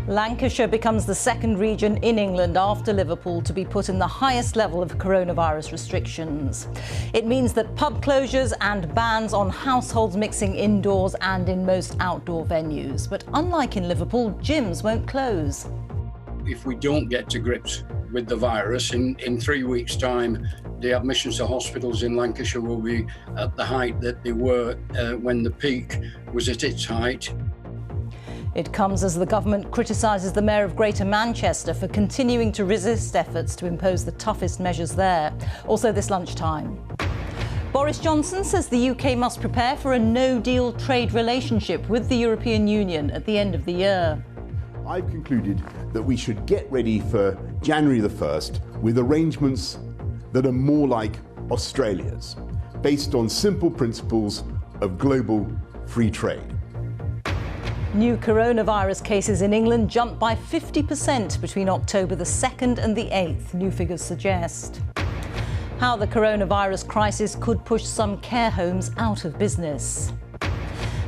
Lancashire becomes the second region in England after Liverpool to be put in the highest level of coronavirus restrictions. It means that pub closures and bans on households mixing indoors and in most outdoor venues. But unlike in Liverpool, gyms won't close. If we don't get to grips with the virus, in 3 weeks' time, the admissions to hospitals in Lancashire will be at the height that they were when the peak was at its height. It comes as the government criticises the Mayor of Greater Manchester for continuing to resist efforts to impose the toughest measures there. Also this lunchtime. Boris Johnson says the UK must prepare for a no-deal trade relationship with the European Union at the end of the year. I've concluded that we should get ready for January the 1st with arrangements that are more like Australia's, based on simple principles of global free trade. New coronavirus cases in England jumped by 50% between October the 2nd and the 8th, new figures suggest. How the coronavirus crisis could push some care homes out of business.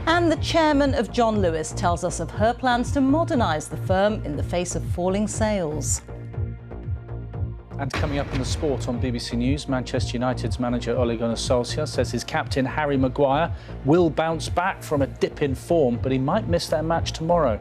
And the chairman of John Lewis tells us of her plans to modernise the firm in the face of falling sales. And coming up in the sport on BBC News, Manchester United's manager Ole Gunnar Solskjaer says his captain Harry Maguire will bounce back from a dip in form, but he might miss their match tomorrow.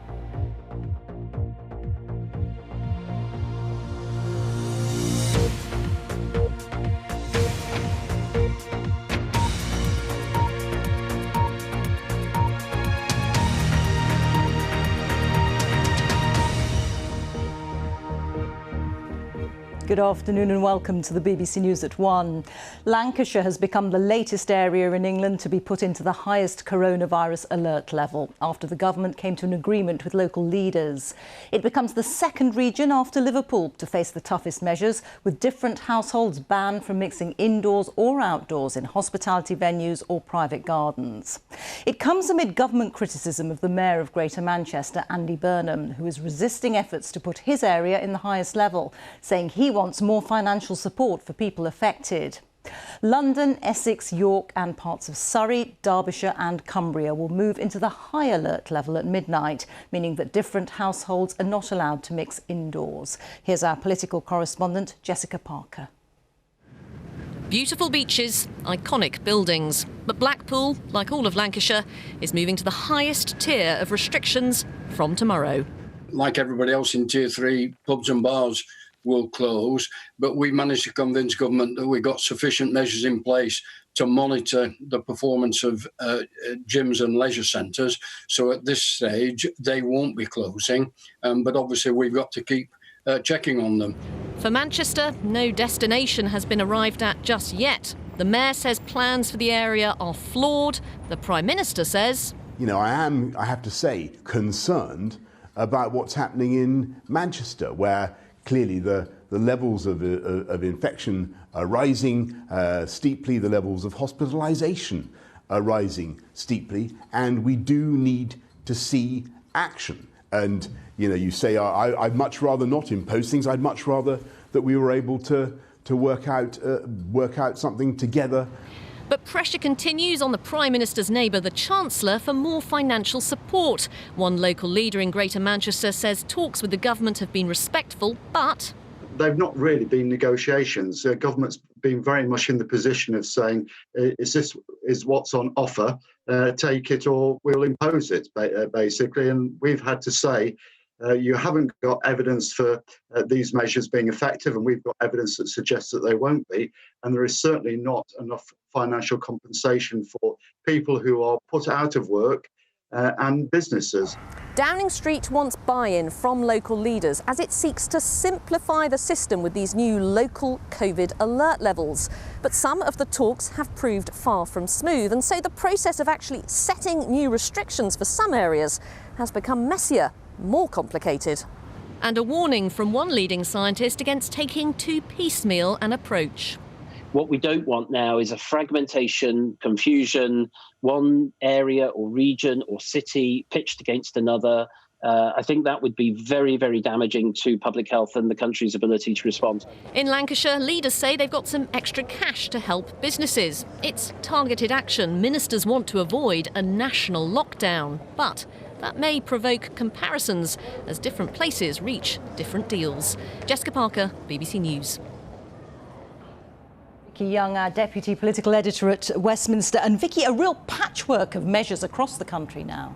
Good afternoon and welcome to the BBC News at 1. Lancashire has become the latest area in England to be put into the highest coronavirus alert level after the government came to an agreement with local leaders. It becomes the second region after Liverpool to face the toughest measures, with different households banned from mixing indoors or outdoors in hospitality venues or private gardens. It comes amid government criticism of the Mayor of Greater Manchester, Andy Burnham, who is resisting efforts to put his area in the highest level, saying he wants more financial support for people affected. London, Essex, York and parts of Surrey, Derbyshire and Cumbria will move into the high alert level at midnight, meaning that different households are not allowed to mix indoors. Here's our political correspondent, Jessica Parker. Beautiful beaches, iconic buildings. But Blackpool, like all of Lancashire, is moving to the highest tier of restrictions from tomorrow. Like everybody else in Tier 3, pubs and bars will close, but we managed to convince government that we got sufficient measures in place to monitor the performance of gyms and leisure centres. So at this stage, they won't be closing, but obviously we've got to keep checking on them. For Manchester, no destination has been arrived at just yet. The Mayor says plans for the area are flawed. The Prime Minister says, I have to say, concerned about what's happening in Manchester, where clearly the levels of infection are rising steeply, the levels of hospitalisation are rising steeply, and we do need to see action. And, you say, I'd much rather not impose things. I'd much rather that we were able to work out something together. But pressure continues on the Prime Minister's neighbour, the Chancellor, for more financial support. One local leader in Greater Manchester says talks with the government have been respectful, but they've not really been negotiations. Government's been very much in the position of saying, is what's on offer, take it or we'll impose it, basically. And we've had to say, you haven't got evidence for these measures being effective, and we've got evidence that suggests that they won't be. And there is certainly not enough financial compensation for people who are put out of work and businesses. Downing Street wants buy-in from local leaders as it seeks to simplify the system with these new local COVID alert levels. But some of the talks have proved far from smooth, and so the process of actually setting new restrictions for some areas has become messier, more complicated. And a warning from one leading scientist against taking too piecemeal an approach. What we don't want now is a fragmentation, confusion, one area or region or city pitched against another, I think that would be very, very damaging to public health and the country's ability to respond. In Lancashire, leaders say they've got some extra cash to help businesses. It's targeted action. Ministers want to avoid a national lockdown. But that may provoke comparisons as different places reach different deals. Jessica Parker, BBC News. Vicky Young, our Deputy Political Editor at Westminster. And Vicky, a real patchwork of measures across the country now.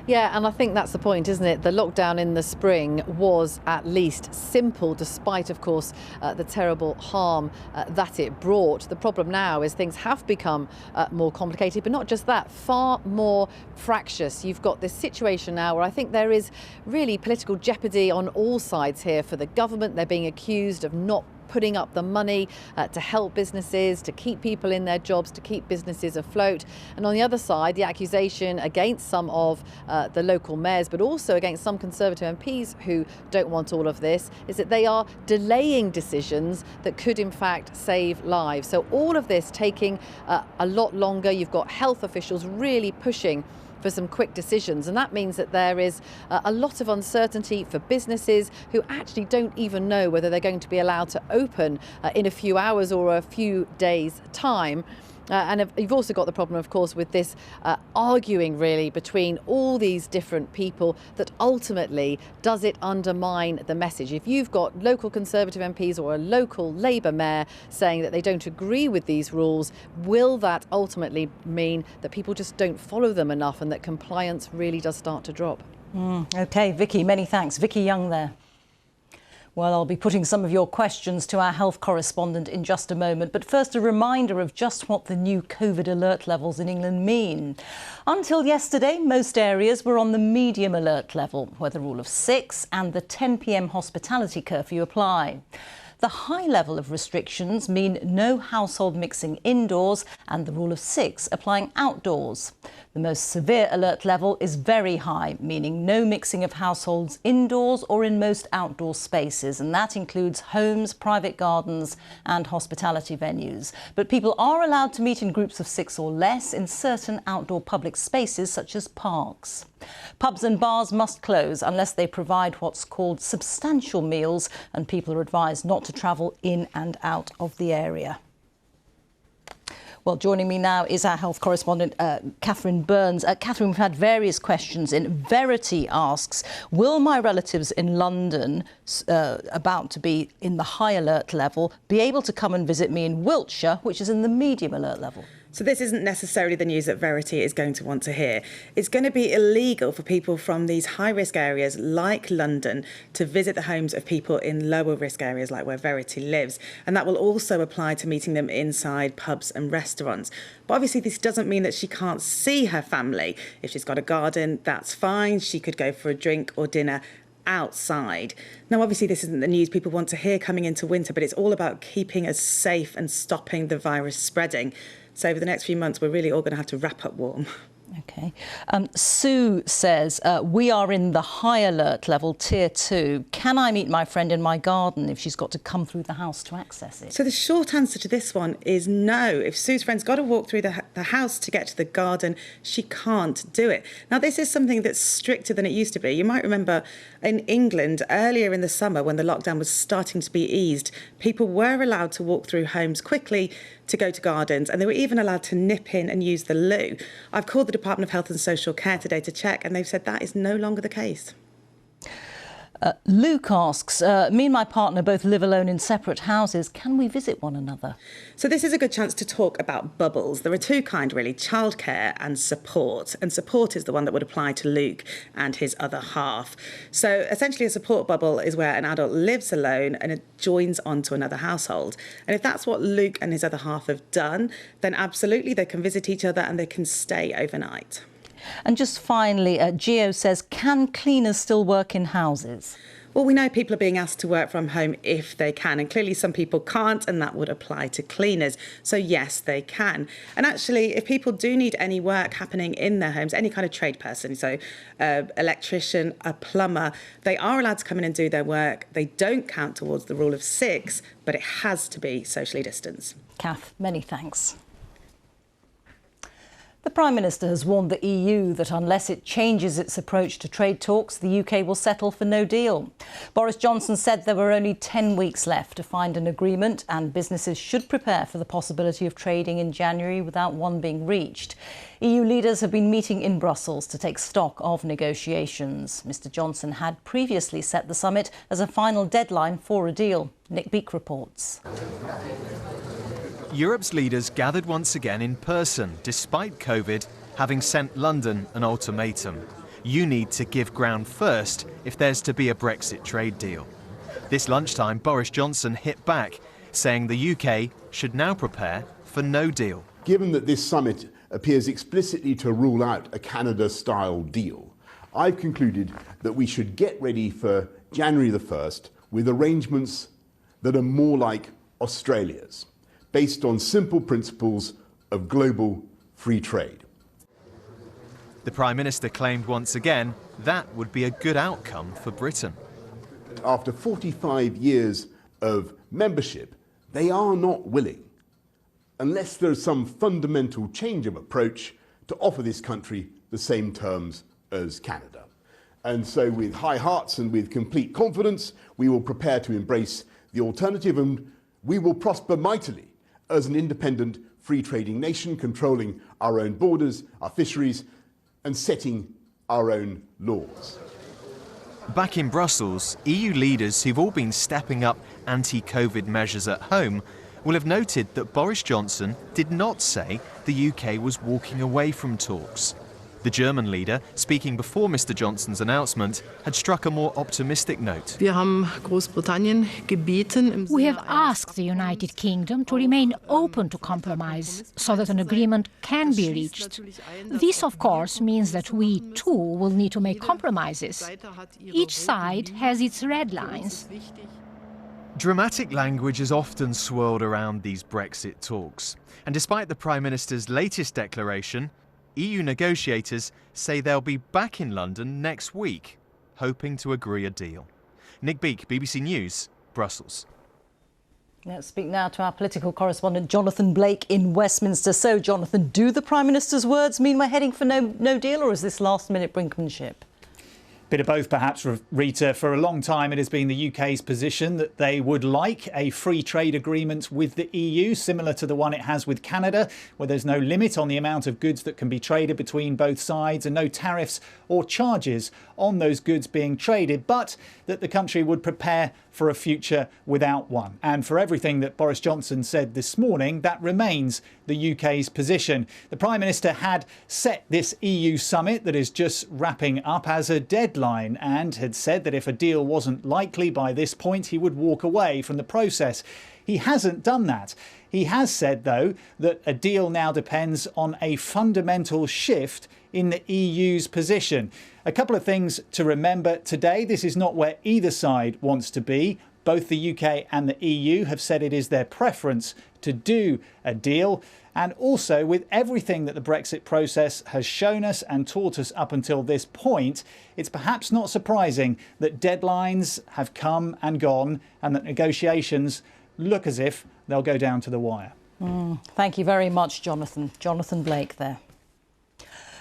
Yeah, and I think that's the point, isn't it? The lockdown in the spring was at least simple, despite, of course, the terrible harm that it brought. The problem now is things have become more complicated, but not just that, far more fractious. You've got this situation now where I think there is really political jeopardy on all sides here for the government. They're being accused of not putting up the money to help businesses, to keep people in their jobs, to keep businesses afloat. And on the other side, the accusation against some of the local mayors, but also against some Conservative MPs who don't want all of this, is that they are delaying decisions that could in fact save lives. So all of this taking a lot longer. You've got health officials really pushing for some quick decisions, and that means that there is a lot of uncertainty for businesses who actually don't even know whether they're going to be allowed to open in a few hours or a few days' time. And you've also got the problem, of course, with this arguing really between all these different people that ultimately does it undermine the message. If you've got local Conservative MPs or a local Labour mayor saying that they don't agree with these rules, will that ultimately mean that people just don't follow them enough and that compliance really does start to drop? OK, Vicky, many thanks. Vicky Young there. Well, I'll be putting some of your questions to our health correspondent in just a moment. But first, a reminder of just what the new COVID alert levels in England mean. Until yesterday, most areas were on the medium alert level, where the rule of 6 and the 10 p.m. hospitality curfew apply. The high level of restrictions mean no household mixing indoors and the rule of 6 applying outdoors. The most severe alert level is very high, meaning no mixing of households indoors or in most outdoor spaces, and that includes homes, private gardens and hospitality venues. But people are allowed to meet in groups of 6 or less in certain outdoor public spaces such as parks. Pubs and bars must close unless they provide what's called substantial meals, and people are advised not to travel in and out of the area. Well, joining me now is our health correspondent, Catherine Burns. Catherine, we've had various questions in. Verity asks, will my relatives in London, about to be in the high alert level, be able to come and visit me in Wiltshire, which is in the medium alert level? So this isn't necessarily the news that Verity is going to want to hear. It's going to be illegal for people from these high-risk areas like London to visit the homes of people in lower-risk areas like where Verity lives. And that will also apply to meeting them inside pubs and restaurants. But obviously this doesn't mean that she can't see her family. If she's got a garden, that's fine. She could go for a drink or dinner outside. Now, obviously, this isn't the news people want to hear coming into winter, but it's all about keeping us safe and stopping the virus spreading. So over the next few months, we're really all going to have to wrap up warm. OK. Sue says, we are in the high alert level, tier 2. Can I meet my friend in my garden if she's got to come through the house to access it? So the short answer to this one is no. If Sue's friend's got to walk through the house to get to the garden, she can't do it. Now, this is something that's stricter than it used to be. You might remember in England earlier in the summer when the lockdown was starting to be eased, people were allowed to walk through homes quickly to go to gardens, and they were even allowed to nip in and use the loo. I've called the Department of Health and Social Care today to check, and they've said that is no longer the case. Luke asks, me and my partner both live alone in separate houses. Can we visit one another? So this is a good chance to talk about bubbles. There are two kinds, really, childcare and support. And support is the one that would apply to Luke and his other half. So essentially a support bubble is where an adult lives alone and it joins onto another household. And if that's what Luke and his other half have done, then absolutely they can visit each other and they can stay overnight. And just finally, Gio says, can cleaners still work in houses? Well, we know people are being asked to work from home if they can, and clearly some people can't, and that would apply to cleaners. So yes, they can. And actually, if people do need any work happening in their homes, any kind of trade person, so electrician, a plumber, they are allowed to come in and do their work. They don't count towards the rule of 6, but it has to be socially distanced. Kath, many thanks. The Prime Minister has warned the EU that unless it changes its approach to trade talks, the UK will settle for no deal. Boris Johnson said there were only 10 weeks left to find an agreement and businesses should prepare for the possibility of trading in January without one being reached. EU leaders have been meeting in Brussels to take stock of negotiations. Mr Johnson had previously set the summit as a final deadline for a deal. Nick Beak reports. Europe's leaders gathered once again in person, despite COVID having sent London an ultimatum. You need to give ground first if there's to be a Brexit trade deal. This lunchtime, Boris Johnson hit back, saying the UK should now prepare for no deal. Given that this summit appears explicitly to rule out a Canada-style deal, I've concluded that we should get ready for January the 1st with arrangements that are more like Australia's, based on simple principles of global free trade. The Prime Minister claimed once again that would be a good outcome for Britain. After 45 years of membership, they are not willing, unless there is some fundamental change of approach, to offer this country the same terms as Canada. And so with high hearts and with complete confidence, we will prepare to embrace the alternative, and we will prosper mightily as an independent free trading nation, controlling our own borders, our fisheries, and setting our own laws. Back in Brussels, EU leaders who've all been stepping up anti-COVID measures at home will have noted that Boris Johnson did not say the UK was walking away from talks. The German leader, speaking before Mr Johnson's announcement, had struck a more optimistic note. We have asked the United Kingdom to remain open to compromise so that an agreement can be reached. This, of course, means that we too will need to make compromises. Each side has its red lines. Dramatic language is often swirled around these Brexit talks. And despite the Prime Minister's latest declaration, EU negotiators say they'll be back in London next week, hoping to agree a deal. Nick Beak, BBC News, Brussels. Let's speak now to our political correspondent Jonathan Blake in Westminster. So, Jonathan, do the Prime Minister's words mean we're heading for no deal, or is this last-minute brinkmanship? Bit of both, perhaps, Rita. For a long time, it has been the UK's position that they would like a free trade agreement with the EU, similar to the one it has with Canada, where there's no limit on the amount of goods that can be traded between both sides and no tariffs or charges on those goods being traded, but that the country would prepare for a future without one. And for everything that Boris Johnson said this morning, that remains the UK's position. The Prime Minister had set this EU summit that is just wrapping up as a deadline and had said that if a deal wasn't likely by this point, he would walk away from the process. He hasn't done that. He has said, though, that a deal now depends on a fundamental shift in the EU's position. A couple of things to remember today. This is not where either side wants to be. Both the UK and the EU have said it is their preference to do a deal. And also, with everything that the Brexit process has shown us and taught us up until this point, it's perhaps not surprising that deadlines have come and gone and that negotiations look as if they'll go down to the wire. Thank you very much, Jonathan. Jonathan Blake there.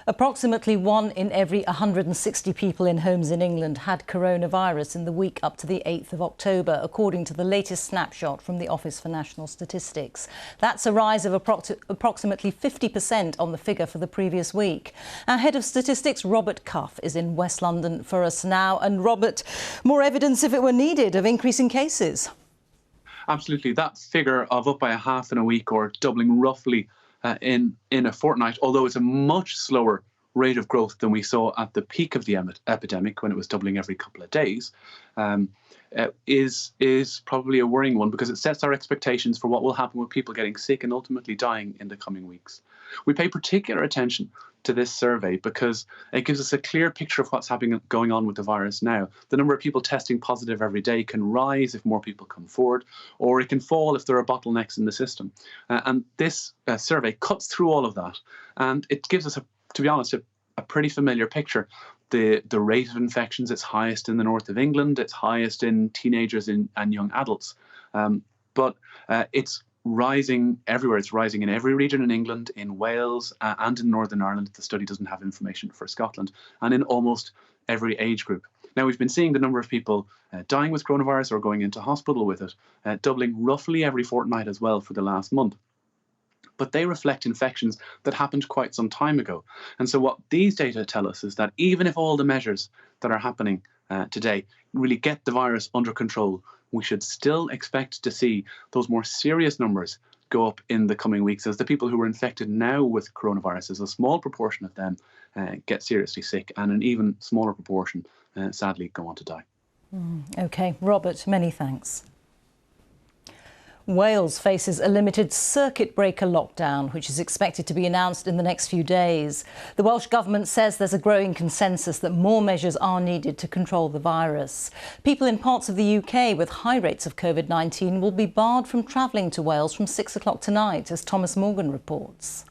Approximately 1 in every 160 people in homes in England had coronavirus in the week up to the 8th of October, according to the latest snapshot from the Office for National Statistics. That's a rise of approximately 50% on the figure for the previous week. Our head of statistics, Robert Cuff, is in West London for us now. And Robert, more evidence, if it were needed, of increasing cases. Absolutely. That figure of up by a half in a week, or doubling roughly in a fortnight, although it's a much slower rate of growth than we saw at the peak of the epidemic, when it was doubling every couple of days, is probably a worrying one, because it sets our expectations for what will happen with people getting sick and ultimately dying in the coming weeks. We pay particular attention to this survey because it gives us a clear picture of what's going on with the virus now. The number of people testing positive every day can rise if more people come forward, or it can fall if there are bottlenecks in the system. And this survey cuts through all of that, and it gives us, to be honest, a pretty familiar picture. The rate of infections, it's highest in the north of England, it's highest in teenagers and young adults. But it's rising everywhere. It's rising in every region in England, in Wales and in Northern Ireland. The study doesn't have information for Scotland, and in almost every age group. Now, we've been seeing the number of people dying with coronavirus or going into hospital with it doubling roughly every fortnight as well for the last month. But they reflect infections that happened quite some time ago. And so what these data tell us is that even if all the measures that are happening today really get the virus under control, we should still expect to see those more serious numbers go up in the coming weeks as the people who are infected now with coronavirus, as a small proportion of them get seriously sick, and an even smaller proportion sadly go on to die. OK, Robert, many thanks. Wales faces a limited circuit breaker lockdown, which is expected to be announced in the next few days. The Welsh Government says there's a growing consensus that more measures are needed to control the virus. People in parts of the UK with high rates of COVID-19 will be barred from travelling to Wales from 6 o'clock tonight, as Thomas Morgan reports.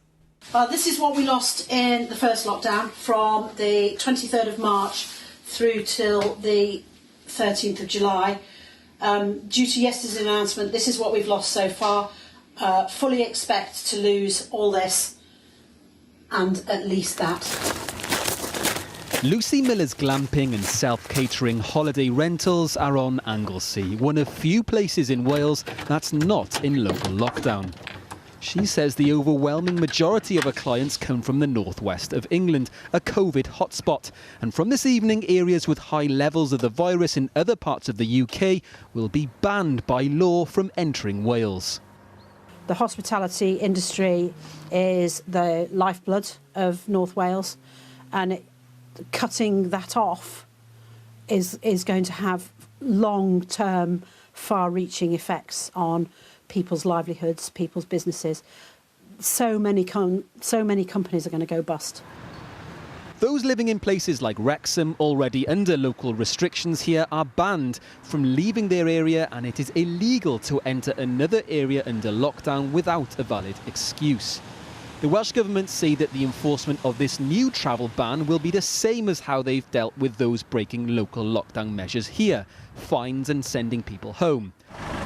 This is what we lost in the first lockdown from the 23rd of March through till the 13th of July. Due to yesterday's announcement, this is what we've lost so far. Fully expect to lose all this and at least that. Lucy Miller's glamping and self-catering holiday rentals are on Anglesey, one of few places in Wales that's not in local lockdown. She says the overwhelming majority of her clients come from the northwest of England, a COVID hotspot. And from this evening, areas with high levels of the virus in other parts of the UK will be banned by law from entering Wales. The hospitality industry is the lifeblood of North Wales, and cutting that off is going to have long-term, far-reaching effects on people's livelihoods, people's businesses. So many companies are going to go bust. Those living in places like Wrexham, already under local restrictions here, are banned from leaving their area, and it is illegal to enter another area under lockdown without a valid excuse. The Welsh Government say that the enforcement of this new travel ban will be the same as how they've dealt with those breaking local lockdown measures here, fines and sending people home.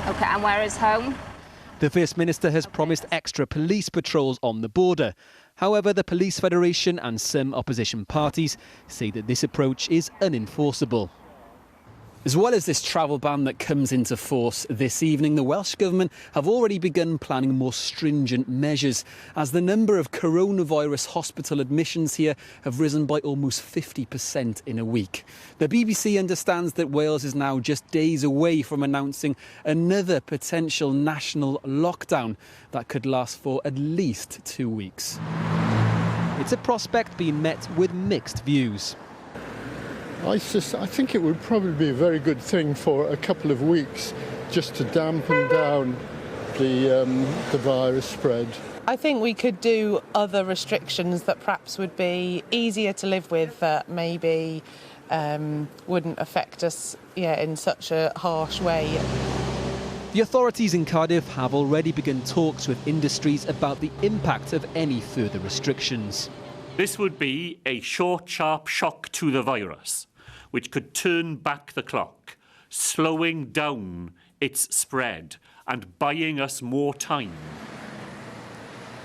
OK, and where is home? The First Minister has promised extra police patrols on the border. However, the Police Federation and some opposition parties say that this approach is unenforceable. As well as this travel ban that comes into force this evening, the Welsh Government have already begun planning more stringent measures, as the number of coronavirus hospital admissions here have risen by almost 50% in a week. The BBC understands that Wales is now just days away from announcing another potential national lockdown that could last for at least 2 weeks. It's a prospect being met with mixed views. I think it would probably be a very good thing for a couple of weeks just to dampen down the virus spread. I think we could do other restrictions that perhaps would be easier to live with, that maybe wouldn't affect us in such a harsh way. The authorities in Cardiff have already begun talks with industries about the impact of any further restrictions. This would be a short, sharp shock to the virus, which could turn back the clock, slowing down its spread and buying us more time.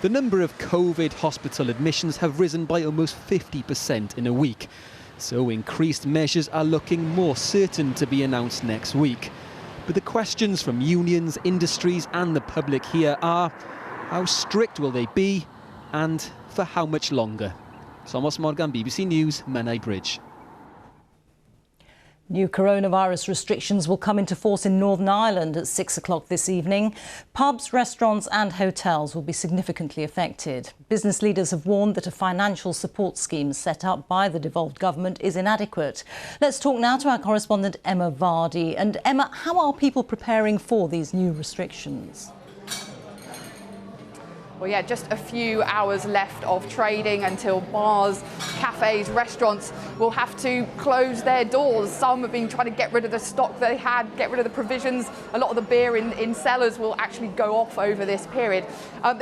The number of COVID hospital admissions have risen by almost 50% in a week, so increased measures are looking more certain to be announced next week. But the questions from unions, industries and the public here are, how strict will they be and for how much longer? Thomas Morgan, BBC News, Menai Bridge. New coronavirus restrictions will come into force in Northern Ireland at 6 o'clock this evening. Pubs, restaurants and hotels will be significantly affected. Business leaders have warned that a financial support scheme set up by the devolved government is inadequate. Let's talk now to our correspondent Emma Vardy. And Emma, how are people preparing for these new restrictions? Well, yeah, just a few hours left of trading until bars, cafes, restaurants will have to close their doors. Some have been trying to get rid of the stock they had, get rid of the provisions. A lot of the beer in cellars will actually go off over this period.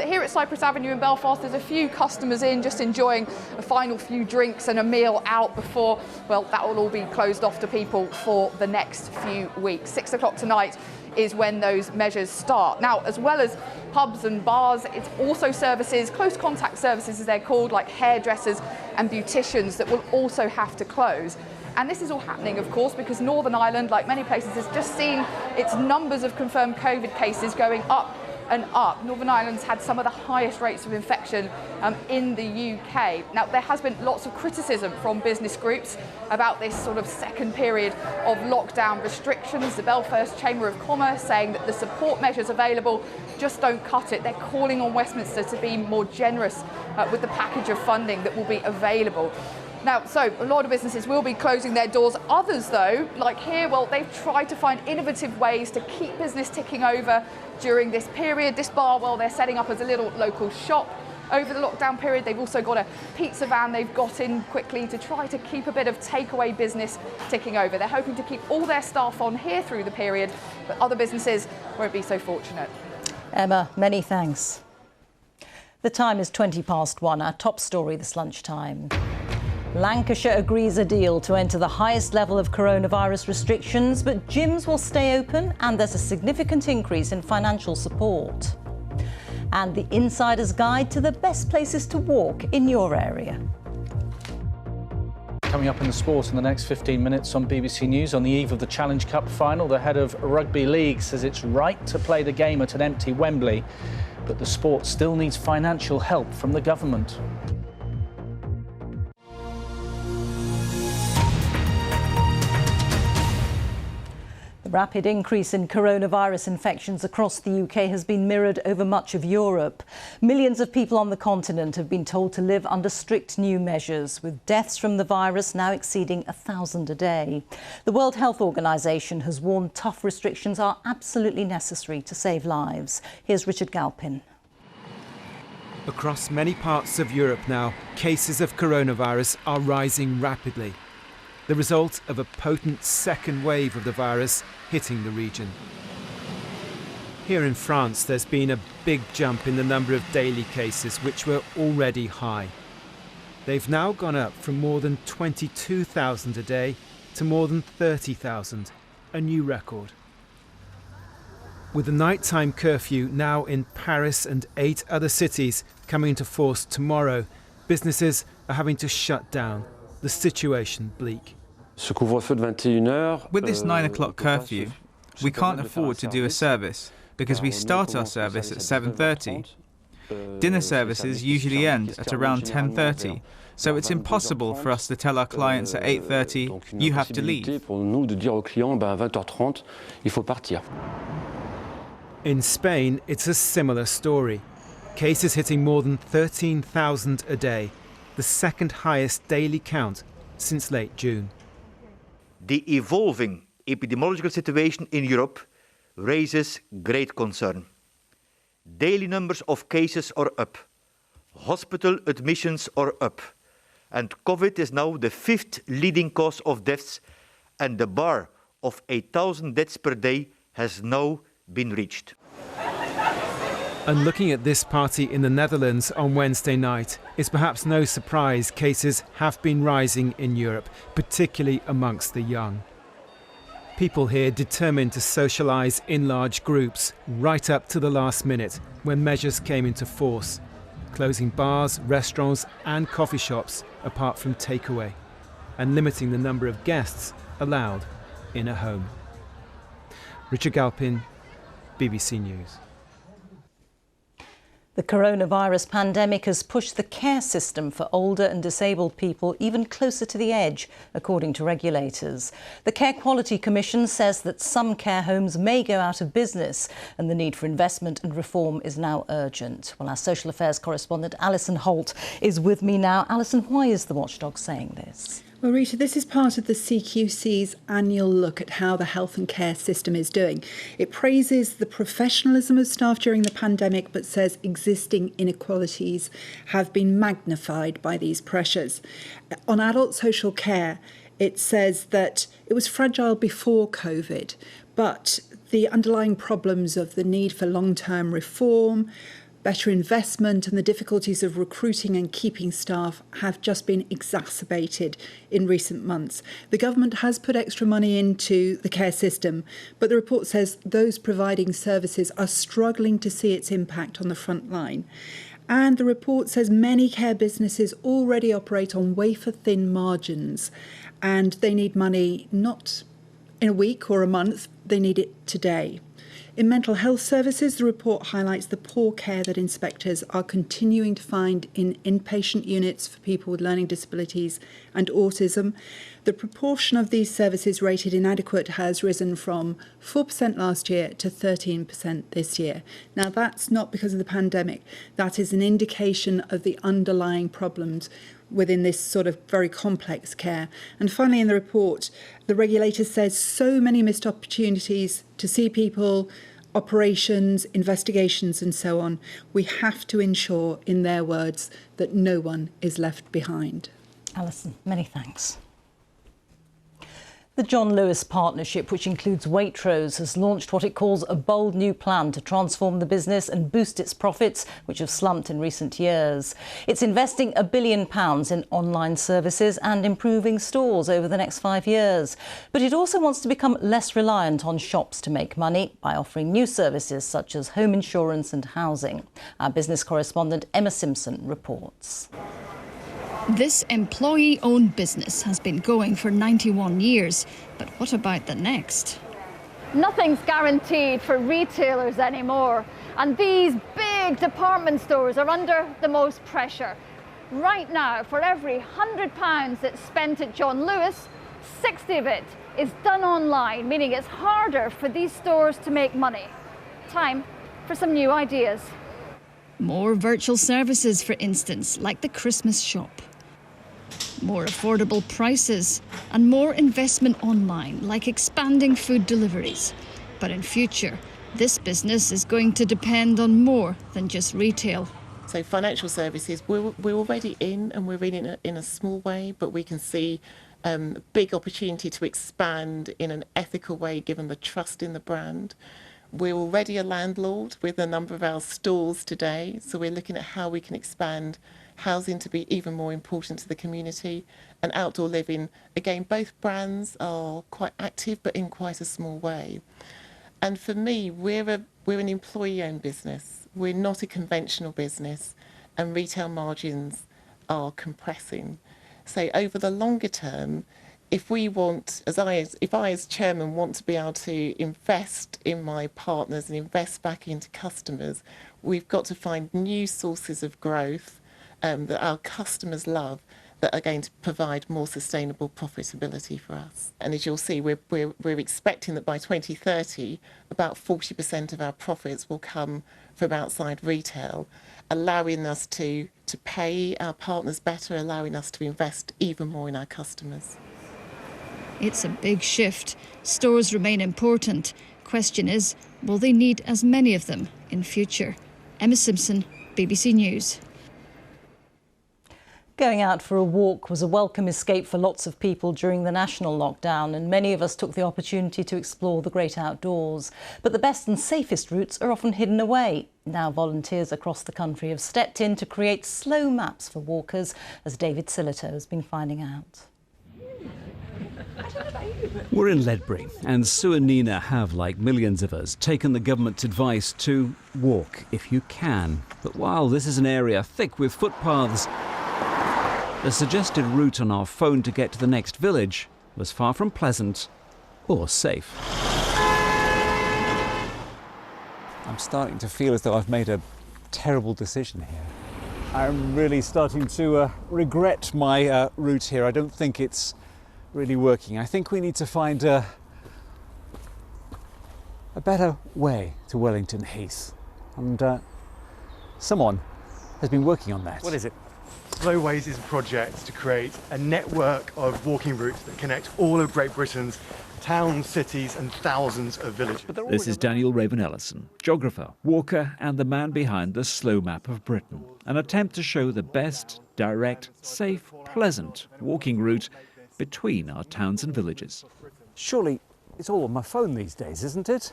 Here at Cypress Avenue in Belfast, there's a few customers in just enjoying a final few drinks and a meal out before, well, that will all be closed off to people for the next few weeks. 6 o'clock tonight is when those measures start. Now, as well as pubs and bars, it's also services, close contact services as they're called, like hairdressers and beauticians, that will also have to close. And this is all happening, of course, because Northern Ireland, like many places, has just seen its numbers of confirmed COVID cases going up and up. Northern Ireland's had some of the highest rates of infection in the UK. Now, there has been lots of criticism from business groups about this sort of second period of lockdown restrictions. The Belfast Chamber of Commerce saying that the support measures available just don't cut it. They're calling on Westminster to be more generous with the package of funding that will be available. Now, so a lot of businesses will be closing their doors. Others, though, like here, well, they've tried to find innovative ways to keep business ticking over during this period. This bar, well, they're setting up as a little local shop over the lockdown period. They've also got a pizza van they've got in quickly to try to keep a bit of takeaway business ticking over. They're hoping to keep all their staff on here through the period, but other businesses won't be so fortunate. Emma, many thanks. The time is 1:20. Our top story this lunchtime. Lancashire agrees a deal to enter the highest level of coronavirus restrictions, but gyms will stay open and there's a significant increase in financial support. And the insider's guide to the best places to walk in your area. Coming up in the sport in the next 15 minutes on BBC News, on the eve of the Challenge Cup final, the head of Rugby League says it's right to play the game at an empty Wembley, but the sport still needs financial help from the government. The rapid increase in coronavirus infections across the UK has been mirrored over much of Europe. Millions of people on the continent have been told to live under strict new measures, with deaths from the virus now exceeding 1,000 a day. The World Health Organization has warned tough restrictions are absolutely necessary to save lives. Here's Richard Galpin. Across many parts of Europe now, cases of coronavirus are rising rapidly. The result of a potent second wave of the virus hitting the region. Here in France, there's been a big jump in the number of daily cases, which were already high. They've now gone up from more than 22,000 a day to more than 30,000, a new record. With the nighttime curfew now in Paris and 8 other cities coming into force tomorrow, businesses are having to shut down. The situation bleak. With this 9 o'clock curfew, we can't afford to do a service because we start our service at 7:30. Dinner services usually end at around 10:30, so it's impossible for us to tell our clients at 8:30, you have to leave. In Spain, it's a similar story. Cases hitting more than 13,000 a day, the second highest daily count since late June. The evolving epidemiological situation in Europe raises great concern. Daily numbers of cases are up, hospital admissions are up, and COVID is now the 5th leading cause of deaths, and the bar of 8,000 deaths per day has now been reached. And looking at this party in the Netherlands on Wednesday night, it's perhaps no surprise cases have been rising in Europe, particularly amongst the young. People here determined to socialise in large groups right up to the last minute when measures came into force, closing bars, restaurants and coffee shops apart from takeaway, and limiting the number of guests allowed in a home. Richard Galpin, BBC News. The coronavirus pandemic has pushed the care system for older and disabled people even closer to the edge, according to regulators. The Care Quality Commission says that some care homes may go out of business and the need for investment and reform is now urgent. Well, our social affairs correspondent Alison Holt is with me now. Alison, why is the watchdog saying this? Well, Rita, this is part of the CQC's annual look at how the health and care system is doing. It praises the professionalism of staff during the pandemic, but says existing inequalities have been magnified by these pressures. On adult social care, it says that it was fragile before COVID, but the underlying problems of the need for long-term reform, better investment and the difficulties of recruiting and keeping staff have just been exacerbated in recent months. The government has put extra money into the care system, but the report says those providing services are struggling to see its impact on the front line. And the report says many care businesses already operate on wafer-thin margins, and they need money not in a week or a month, they need it today. In mental health services, the report highlights the poor care that inspectors are continuing to find in inpatient units for people with learning disabilities and autism. The proportion of these services rated inadequate has risen from 4% last year to 13% this year. Now, that's not because of the pandemic. That is an indication of the underlying problems within this sort of very complex care. And finally, in the report, the regulator says so many missed opportunities to see people, operations, investigations and so on. We have to ensure, in their words, that no one is left behind. Alison, many thanks. The John Lewis Partnership, which includes Waitrose, has launched what it calls a bold new plan to transform the business and boost its profits, which have slumped in recent years. It's investing £1 billion in online services and improving stores over the next 5 years. But it also wants to become less reliant on shops to make money by offering new services such as home insurance and housing. Our business correspondent Emma Simpson reports. This employee-owned business has been going for 91 years, but what about the next? Nothing's guaranteed for retailers anymore, and these big department stores are under the most pressure. Right now, for every £100 that's spent at John Lewis, 60 of it is done online, meaning it's harder for these stores to make money. Time for some new ideas. More virtual services, for instance, like the Christmas shop. More affordable prices and more investment online, like expanding food deliveries. But in future, this business is going to depend on more than just retail. So financial services, we're already in, and we're in a small way, but we can see big opportunity to expand in an ethical way, given the trust in the brand. We're already a landlord with a number of our stores today, so we're looking at how we can expand housing to be even more important to the community, and outdoor living. Again, both brands are quite active, but in quite a small way. And for me, we're an employee-owned business. We're not a conventional business, and retail margins are compressing. So over the longer term, if we want, if I as chairman want to be able to invest in my partners and invest back into customers, we've got to find new sources of growth that our customers love, that are going to provide more sustainable profitability for us. And as you'll see, we're expecting that by 2030, about 40% of our profits will come from outside retail, allowing us to pay our partners better, allowing us to invest even more in our customers. It's a big shift. Stores remain important. Question is, will they need as many of them in future? Emma Simpson, BBC News. Going out for a walk was a welcome escape for lots of people during the national lockdown, and many of us took the opportunity to explore the great outdoors. But the best and safest routes are often hidden away. Now volunteers across the country have stepped in to create slow maps for walkers, as David Sillito has been finding out. We're in Ledbury, and Sue and Nina have, like millions of us, taken the government's advice to walk if you can. But while this is an area thick with footpaths, the suggested route on our phone to get to the next village was far from pleasant or safe. I'm starting to feel as though I've made a terrible decision here. I'm really starting to regret my route here. I don't think it's really working. I think we need to find a better way to Wellington Heath. And someone has been working on that. What is it? Slowways is a project to create a network of walking routes that connect all of Great Britain's towns, cities and thousands of villages. This is Daniel Raven-Ellison, geographer, walker and the man behind the Slow Map of Britain, an attempt to show the best, direct, safe, pleasant walking route between our towns and villages. Surely it's all on my phone these days, isn't it?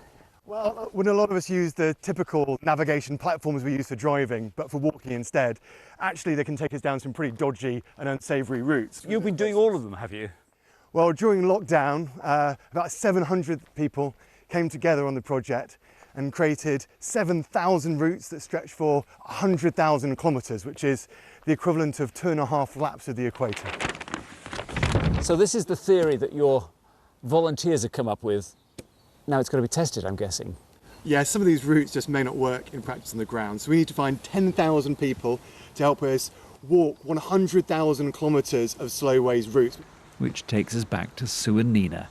Well, when a lot of us use the typical navigation platforms we use for driving, but for walking instead, actually they can take us down some pretty dodgy and unsavoury routes. You've been doing all of them, have you? Well, during lockdown, about 700 people came together on the project and created 7,000 routes that stretch for 100,000 kilometres, which is the equivalent of 2.5 laps of the equator. So this is the theory that your volunteers have come up with. Now it's got to be tested, I'm guessing. Yeah, some of these routes just may not work in practice on the ground, so we need to find 10,000 people to help us walk 100,000 kilometres of slowways routes. Which takes us back to Sue and Nina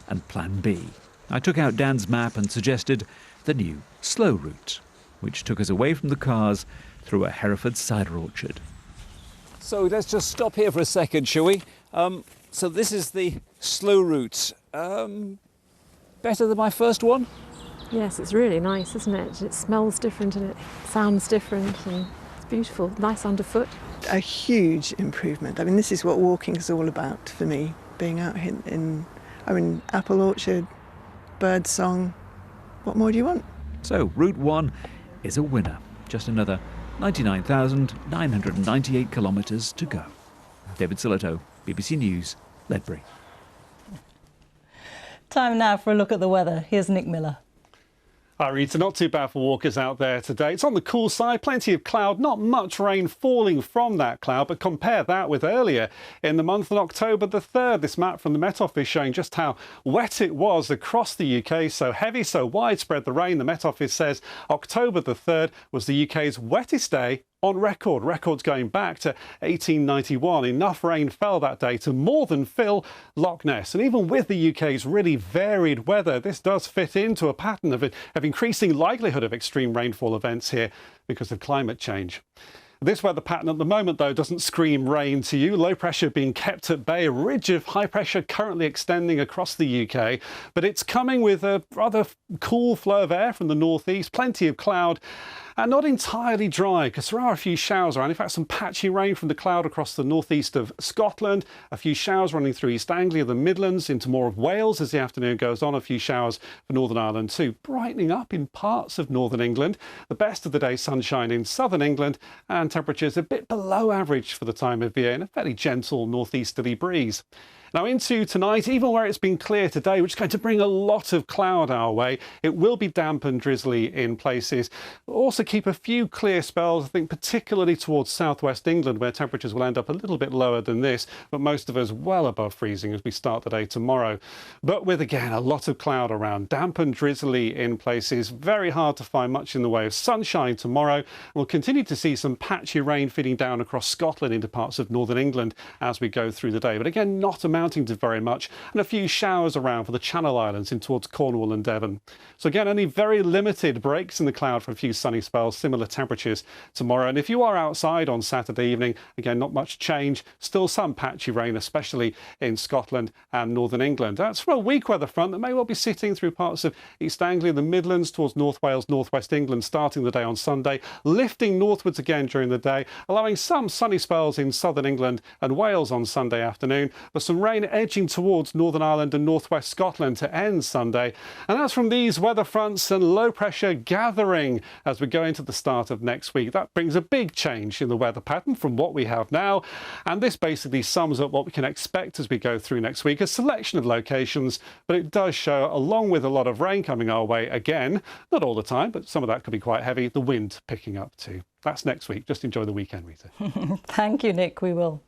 and Plan B. I took out Dan's map and suggested the new slow route, which took us away from the cars through a Hereford cider orchard. So let's just stop here for a second, shall we? So this is the slow route. Better than my first one? Yes, it's really nice, isn't it? It smells different and it sounds different and it's beautiful, nice underfoot. A huge improvement. I mean, this is what walking is all about for me, being out in apple orchard, bird song. What more do you want? So Route 1 is a winner. Just another 99,998 kilometres to go. David Silito, BBC News, Ledbury. Time now for a look at the weather. Here's Nick Miller. Hi Rita, not too bad for walkers out there today. It's on the cool side, plenty of cloud, not much rain falling from that cloud, but compare that with earlier in the month on October the 3rd. This map from the Met Office showing just how wet it was across the UK. So heavy, so widespread the rain. The Met Office says October the 3rd was the UK's wettest day on record. Records going back to 1891. Enough rain fell that day to more than fill Loch Ness. And even with the UK's really varied weather, this does fit into a pattern of increasing likelihood of extreme rainfall events here because of climate change. This weather pattern at the moment, though, doesn't scream rain to you. Low pressure being kept at bay, a ridge of high pressure currently extending across the UK. But it's coming with a rather cool flow of air from the northeast, plenty of cloud. And not entirely dry, because there are a few showers around. In fact, some patchy rain from the cloud across the northeast of Scotland. A few showers running through East Anglia, the Midlands, into more of Wales as the afternoon goes on. A few showers for Northern Ireland too. Brightening up in parts of Northern England. The best of the day sunshine in Southern England. And temperatures a bit below average for the time of year and a fairly gentle northeasterly breeze. Now into tonight, even where it's been clear today, which is going to bring a lot of cloud our way, it will be damp and drizzly in places. We'll also keep a few clear spells, I think particularly towards southwest England, where temperatures will end up a little bit lower than this, but most of us well above freezing as we start the day tomorrow. But with, again, a lot of cloud around, damp and drizzly in places, very hard to find much in the way of sunshine tomorrow. We'll continue to see some patchy rain feeding down across Scotland into parts of northern England as we go through the day. But again, not amounting to very much, and a few showers around for the Channel Islands in towards Cornwall and Devon. So again, only very limited breaks in the cloud for a few sunny spells, similar temperatures tomorrow. And if you are outside on Saturday evening, again, not much change, still some patchy rain, especially in Scotland and northern England. That's for a weak weather front that may well be sitting through parts of East Anglia, the Midlands, towards North Wales, northwest England, starting the day on Sunday, lifting northwards again during the day, allowing some sunny spells in southern England and Wales on Sunday afternoon, but some rain edging towards Northern Ireland and northwest Scotland to end Sunday. And that's from these weather fronts and low pressure gathering as we go into the start of next week. That brings a big change in the weather pattern from what we have now. And this basically sums up what we can expect as we go through next week. A selection of locations, but it does show, along with a lot of rain coming our way again, not all the time, but some of that could be quite heavy, the wind picking up too. That's next week. Just enjoy the weekend, Rita. Thank you, Nick. We will.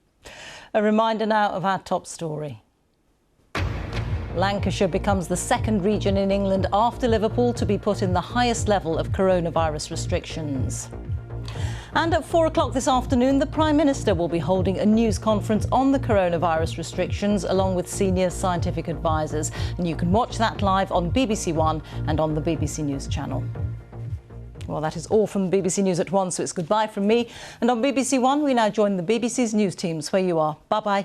A reminder now of our top story. Lancashire becomes the second region in England after Liverpool to be put in the highest level of coronavirus restrictions. And at 4 o'clock this afternoon, the Prime Minister will be holding a news conference on the coronavirus restrictions along with senior scientific advisors. And you can watch that live on BBC One and on the BBC News channel. Well, that is all from BBC News at 1, so it's goodbye from me. And on BBC One, we now join the BBC's news teams where you are. Bye-bye.